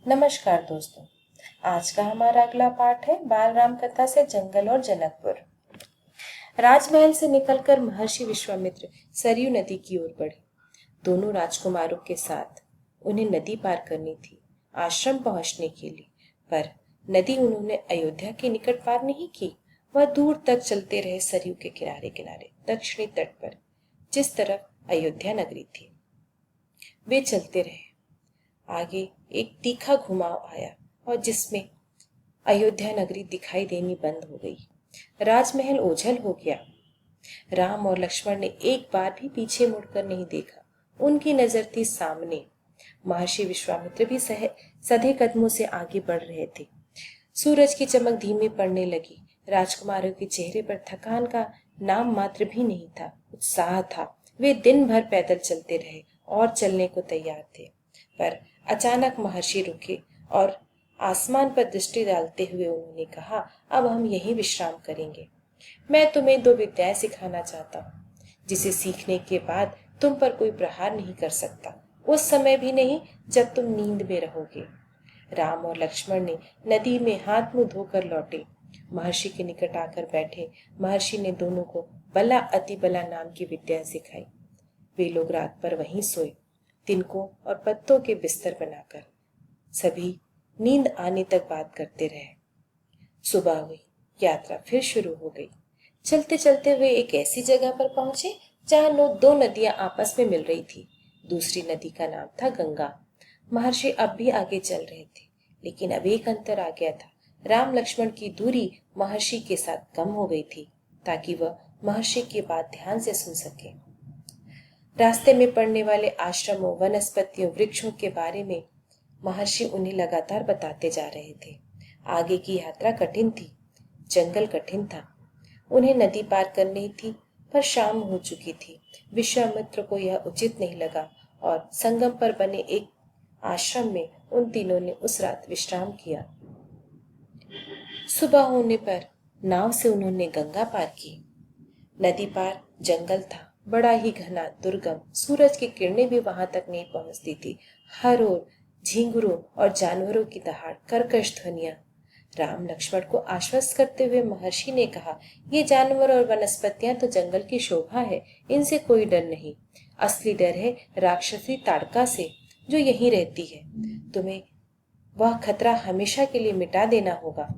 नमस्कार दोस्तों। आज का हमारा अगला पाठ है बाल राम कथा से जंगल और जनकपुर। राजमहल से निकलकर महर्षि विश्वामित्र सरयू नदी की ओर बढ़े। दोनों राजकुमारों के साथ उन्हें नदी पार करनी थी आश्रम पहुंचने के लिए, पर नदी उन्होंने अयोध्या के निकट पार नहीं की। वह दूर तक चलते रहे सरयू के किनारे किनारे दक्षिणी तट पर, जिस तरफ अयोध्या नगरी थी। वे चलते रहे। आगे एक तीखा घुमाव आया और जिसमें अयोध्या नगरी दिखाई देनी बंद हो गई। राजमहल ओझल हो गया। राम और लक्ष्मण ने एक बार भी पीछे मुड़कर नहीं देखा। उनकी नजर थी सामने। महर्षि विश्वामित्र भी सधे कदमों से आगे बढ़ रहे थे। सूरज की चमक धीमी पड़ने लगी। राजकुमारों के चेहरे पर थकान का नाम मात्र भी नहीं था, उत्साह था। वे दिन भर पैदल चलते रहे और चलने को तैयार थे, पर अचानक महर्षि रुके और आसमान पर दृष्टि डालते हुए उन्होंने कहा, अब हम यहीं विश्राम करेंगे। मैं तुम्हें दो विद्याएं सिखाना चाहता हूँ, जिसे सीखने के बाद तुम पर कोई प्रहार नहीं कर सकता, उस समय भी नहीं जब तुम नींद में रहोगे। राम और लक्ष्मण ने नदी में हाथ मुंह धोकर लौटे। महर्षि के निकट आकर बैठे। महर्षि ने दोनों को बला अति बला नाम की विद्या सिखाई। वे लोग रात पर वहीं सोए, तिनकों और पत्तों के बिस्तर बनाकर। सभी नींद आने तक बात करते रहे। सुबह हुई, यात्रा फिर शुरू हो गई। चलते चलते वे एक ऐसी जगह पर पहुंचे जहां दो नदियां आपस में मिल रही थी। दूसरी नदी का नाम था गंगा। महर्षि अब भी आगे चल रहे थे, लेकिन अब एक अंतर आ गया था। राम लक्ष्मण की दूरी महर्षि के साथ कम हो गई थी, ताकि वह महर्षि की बात ध्यान से सुन सके। रास्ते में पड़ने वाले आश्रमों, वनस्पतियों, वृक्षों के बारे में महर्षि उन्हें लगातार बताते जा रहे थे। आगे की यात्रा कठिन थी। जंगल कठिन था। उन्हें नदी पार करनी थी, पर शाम हो चुकी थी। विश्वामित्र को यह उचित नहीं लगा और संगम पर बने एक आश्रम में उन तीनों ने उस रात विश्राम किया। सुबह होने पर नाव से उन्होंने गंगा पार की। नदी पार जंगल था, बड़ा ही घना, दुर्गम। सूरज की किरणें भी वहां तक नहीं पहुंचती थी। हर ओर झींगुरों और जानवरों की दहाड़, कर्कश ध्वनियां। राम लक्ष्मण को आश्वस्त करते हुए महर्षि ने कहा, ये जानवर और वनस्पतियां तो जंगल की शोभा है, इनसे कोई डर नहीं। असली डर है राक्षसी ताड़का से, जो यहीं रहती है। तुम्हें वह खतरा हमेशा के लिए मिटा देना होगा।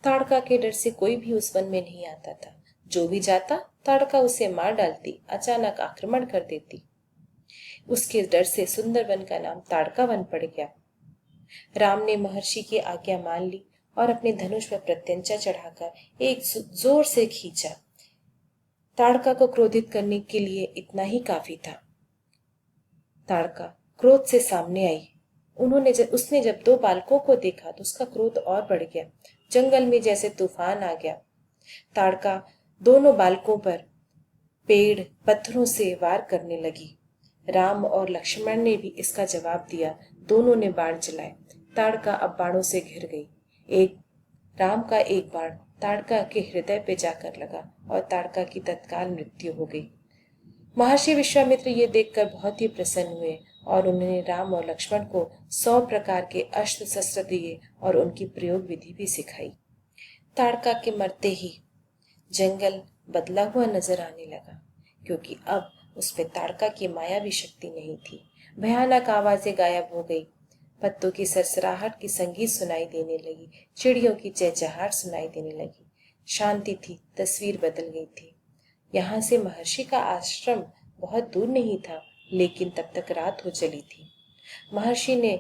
ताड़का के डर से कोई भी उस वन में नहीं आता था। जो भी जाता, ताड़का उसे मार डालती, अचानक आक्रमण कर देती। उसके डर से सुंदर वन का नाम ताड़का वन पड़ गया। राम ने महर्षि की आज्ञा मान ली और अपने धनुष पर प्रत्यंचा चढ़ाकर एक जोर से खींचा। ताड़का को क्रोधित करने के लिए इतना ही काफी था। ताड़का क्रोध से सामने आई। उसने जब दो बालकों को देखा तो उसका क्रोध और बढ़ गया। जंगल में जैसे तूफान आ गया। ताड़का दोनों बालकों पर पेड़ पत्थरों से वार करने लगी। राम और लक्ष्मण ने भी इसका जवाब दिया। दोनों ने बाण चलाए। ताड़का अब बाणों से घिर गई। एक राम का एक बाण ताड़का के हृदय पे जाकर लगा और ताड़का की तत्काल मृत्यु हो गई। महर्षि विश्वामित्र ये देखकर बहुत ही प्रसन्न हुए और उन्होंने राम और लक्ष्मण को 100 प्रकार के अस्त्र शस्त्र दिए और उनकी प्रयोग विधि भी सिखाई। ताड़का के मरते ही जंगल बदला हुआ नजर आने लगा, क्योंकि अब उसमें ताड़का की मायावी शक्ति नहीं थी। भयानक आवाजें गायब हो गई। पत्तों की सरसराहट की संगीत सुनाई देने लगी। चिड़ियों की चहचहाहट सुनाई देने लगी। शांति थी, तस्वीर बदल गई थी। यहाँ से महर्षि का आश्रम बहुत दूर नहीं था, लेकिन तब तक रात हो चली थी। महर्षि ने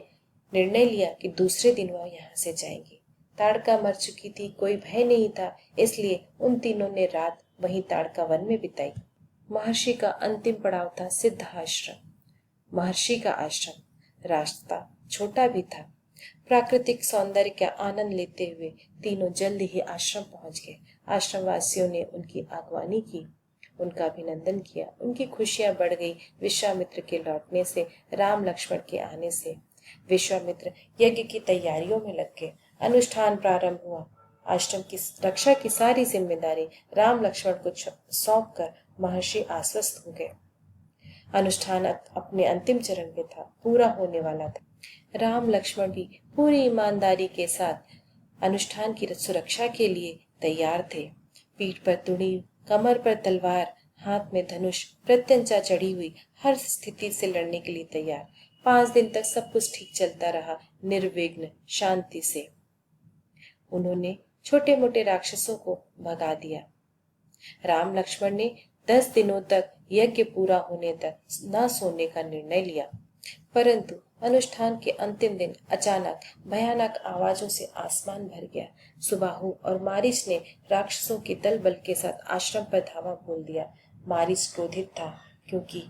निर्णय लिया कि दूसरे दिन वह यहाँ से जाएंगे। ताड़का मर चुकी थी, कोई भय नहीं था, इसलिए उन तीनों ने रात वहीं ताड़का वन में बिताई। महर्षि का अंतिम पड़ाव था सिद्ध आश्रम। महर्षि का आश्रम रास्ता छोटा भी था। प्राकृतिक सौंदर्य का आनंद लेते हुए तीनों जल्द ही आश्रम पहुंच गए। आश्रम वासियों ने उनकी आगवानी की, उनका अभिनंदन किया। उनकी खुशियां बढ़ गई विश्वामित्र के लौटने से, राम लक्ष्मण के आने से। विश्वामित्र यज्ञ की तैयारियों में लग गए। अनुष्ठान प्रारंभ हुआ। आश्रम की रक्षा की सारी जिम्मेदारी राम लक्ष्मण को सौंप कर महर्षि आश्वस्त हो गए। अनुष्ठान अपने अंतिम चरण में था, पूरा होने वाला था। राम लक्ष्मण भी पूरी ईमानदारी के साथ अनुष्ठान की सुरक्षा के लिए तैयार थे। पीठ पर तुड़ी, कमर पर तलवार, हाथ में धनुष, प्रत्यंचा चढ़ी हुई, हर स्थिति से लड़ने के लिए तैयार। 5 दिन तक सब कुछ ठीक चलता रहा, निर्विघ्न, शांति से। उन्होंने छोटे मोटे राक्षसों को भगा दिया। राम लक्ष्मण ने 10 दिनों तक यज्ञ पूरा होने तक न सोने का निर्णय लिया, परंतु अनुष्ठान के अंतिम दिन अचानक भयानक आवाजों से आसमान भर गया। सुबाहु और मारीच ने राक्षसों के दल बल के साथ आश्रम पर धावा बोल दिया। मारीच क्रोधित था क्योंकि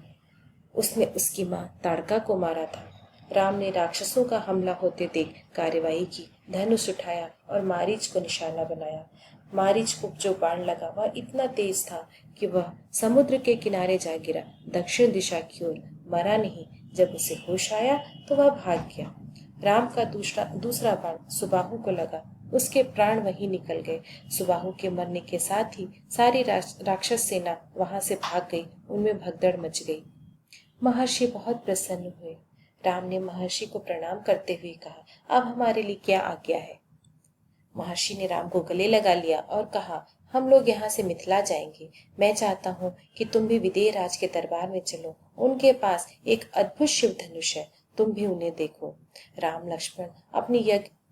उसने उसकी मां ताड़का को मारा था। राम ने राक्षसों का हमला होते देख कार्यवाही की, धनुष उठाया और मारीच को निशाना बनाया। मारीच को जो बाण लगा वह इतना तेज था कि वह समुद्र के किनारे जा गिरा, दक्षिण दिशा की ओर। मरा नहीं। जब उसे होश आया तो वह भाग गया। राम का दूसरा बाण सुबाहु को लगा, उसके प्राण वहीं निकल गए। सुबाहु के मरने के साथ ही सारी राक्षस सेना वहां से भाग गई, उनमें भगदड़ मच गई। महर्षि बहुत प्रसन्न हुए। राम ने महर्षि को प्रणाम करते हुए कहा, अब हमारे लिए क्या आज्ञा है? महर्षि ने राम को गले लगा लिया और कहा, हम लोग यहाँ से मिथिला जाएंगे। मैं चाहता हूँ कि तुम भी विदेह राज के दरबार में चलो। उनके पास एक अद्भुत शिव धनुष है, तुम भी उन्हें देखो। राम लक्ष्मण अपनी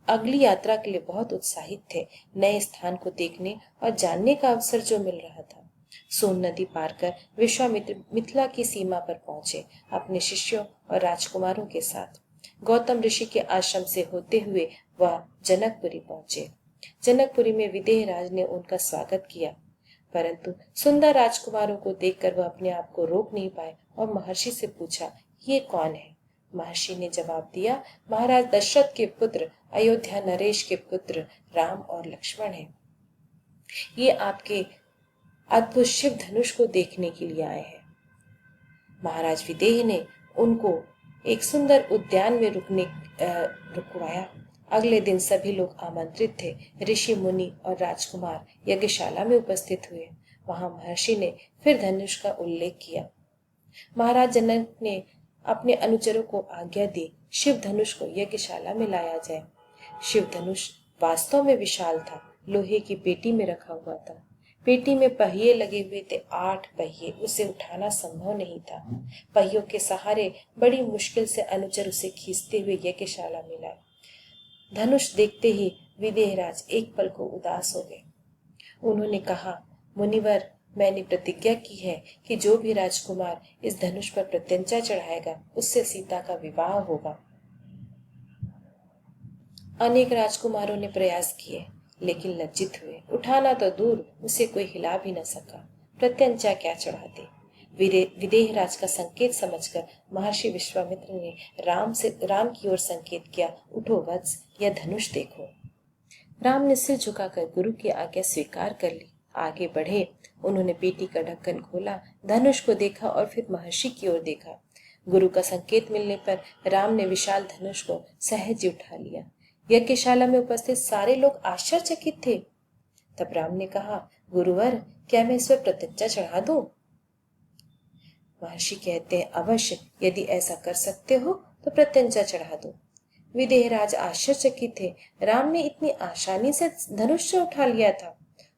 अगली यात्रा के लिए बहुत उत्साहित थे। नए स्थान को देखने और जानने का अवसर जो मिल रहा था। सोन नदी पार कर विश्वामित्र मिथिला की सीमा पर पहुंचे, अपने शिष्यों और राजकुमारों के साथ। गौतम ऋषि के आश्रम से होते हुए वह जनकपुरी पहुंचे। जनकपुरी में विदेह राज ने उनका स्वागत किया, परंतु सुंदर राजकुमारों को देखकर वह अपने आप को रोक नहीं पाए और महर्षि से पूछा, ये कौन है? महर्षि ने जवाब दिया, महाराज दशरथ के पुत्र, अयोध्या नरेश के पुत्र राम और लक्ष्मण हैं। ये आपके अद्भुत शिव धनुष को देखने के लिए आए हैं। महाराज विदेह ने उनको एक सुंदर उद्यान में रुकवाया। अगले दिन सभी लोग आमंत्रित थे। ऋषि मुनि और राजकुमार यज्ञशाला में उपस्थित हुए। वहां महर्षि ने फिर धनुष का उल्लेख किया। महाराज जनक ने अपने अनुचरों को आज्ञा दी, शिव धनुष को यज्ञशाला में लाया जाए। शिव धनुष वास्तव में विशाल था, लोहे की पेटी में रखा हुआ था। पेटी में पहिए लगे हुए थे, 8 पहिए। उसे उठाना संभव नहीं था। पहियों के सहारे बड़ी मुश्किल से अनुचर उसे खींचते हुए यज्ञशाला में लाए। धनुष देखते ही विदेहराज एक पल को उदास हो गए। उन्होंने कहा, मुनिवर, मैंने प्रतिज्ञा की है कि जो भी राजकुमार इस धनुष पर प्रत्यंचा चढ़ाएगा उससे सीता का विवाह होगा। अनेक राजकुमारों ने प्रयास किए लेकिन लज्जित हुए। उठाना तो दूर, उसे कोई हिला भी न सका। प्रत्यंचा क्या चढ़ाते। विदेहराज का संकेत समझकर महर्षि विश्वामित्र ने राम की ओर संकेत किया, उठो वत्स, यह धनुष देखो। राम ने सिर झुकाकर गुरु की आज्ञा स्वीकार कर ली। आगे बढ़े। उन्होंने पेटी का ढक्कन खोला, धनुष को देखा और फिर महर्षि की ओर देखा। गुरु का संकेत मिलने पर राम ने विशाल धनुष को सहज ही उठा लिया। यज्ञशाला में उपस्थित सारे लोग आश्चर्यचकित थे। तब राम ने कहा, गुरुवर, क्या मैं इस पर प्रत्यंचा चढ़ा दूं? महर्षि कहते हैं, अवश्य, यदि ऐसा कर सकते हो तो प्रत्यंचा चढ़ा दो। विदेहराज आश्चर्यचकित थे। राम ने इतनी आसानी से धनुष से उठा लिया था।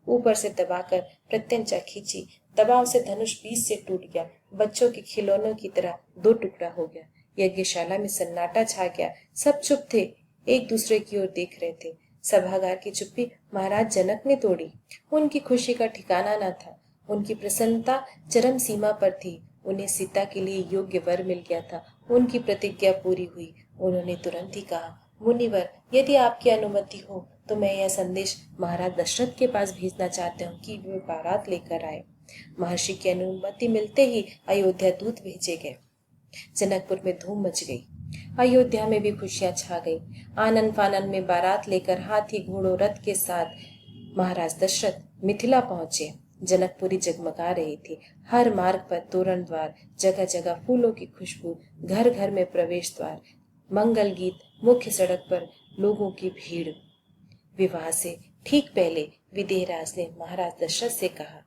ऊपर से दबाकर प्रत्यंचा खींची, दबाव से धनुष बीच से टूट गया। बच्चों के खिलौनों की तरह 2 टुकड़ा हो गया। यज्ञशाला में सन्नाटा छा गया। सब चुप थे, एक दूसरे की ओर देख रहे थे। सभागार की चुप्पी महाराज जनक ने तोड़ी। उनकी खुशी का ठिकाना न था। उनकी प्रसन्नता चरम सीमा पर थी। उन्हें सीता के लिए योग्य वर मिल गया था। उनकी प्रतिज्ञा पूरी हुई। उन्होंने तुरंत ही कहा, मुनिवर, यदि आपकी अनुमति हो तो मैं यह संदेश महाराज दशरथ के पास भेजना चाहता हूँ कि वे बारात लेकर आए। महर्षि की अनुमति मिलते ही अयोध्या दूत भेजे गए। जनकपुर में धूम मच गई। अयोध्या में भी खुशियां छा गई। आनन फानन में बारात लेकर हाथी घोड़ों रथ के साथ महाराज दशरथ मिथिला पहुंचे। जनकपुरी जगमगा रही थी। हर मार्ग पर तोरण द्वार, जगह जगह फूलों की खुशबू, घर घर में प्रवेश द्वार, मंगल गीत, मुख्य सड़क पर लोगों की भीड़। विवाह से ठीक पहले विदेहराज ने महाराज दशरथ से कहा,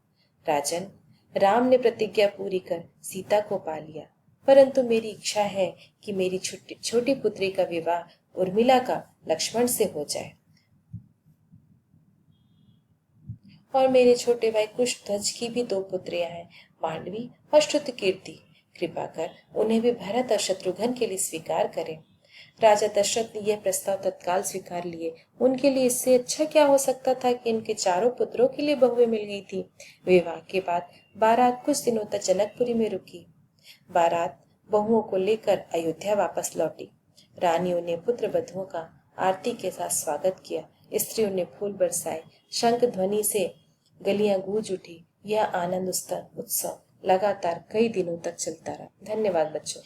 राजन, राम ने प्रतिज्ञा पूरी कर सीता को पा लिया। परंतु मेरी इच्छा है कि मेरी छोटी छोटी पुत्री का विवाह उर्मिला का लक्ष्मण से हो जाए और मेरे छोटे भाई कुशध्वज की भी 2 पुत्रियां हैं, मांडवी और श्रुतकीर्ति। कृपा कर उन्हें भी भरत और शत्रुघ्न के लिए स्वीकार करें। राजा दशरथ ने यह प्रस्ताव तत्काल स्वीकार लिए। उनके लिए इससे अच्छा क्या हो सकता था कि इनके चारों पुत्रों के लिए बहुएं मिल गई थी। विवाह के बाद बारात कुछ दिनों तक जनकपुरी में रुकी। बारात बहुओं को लेकर अयोध्या वापस लौटी। रानियों ने पुत्र वधुओं का आरती के साथ स्वागत किया। स्त्रियों ने फूल बरसाए। शंख ध्वनि से गलियां गूंज उठी। यह आनंद उत्सव लगातार कई दिनों तक चलता रहा। धन्यवाद बच्चों।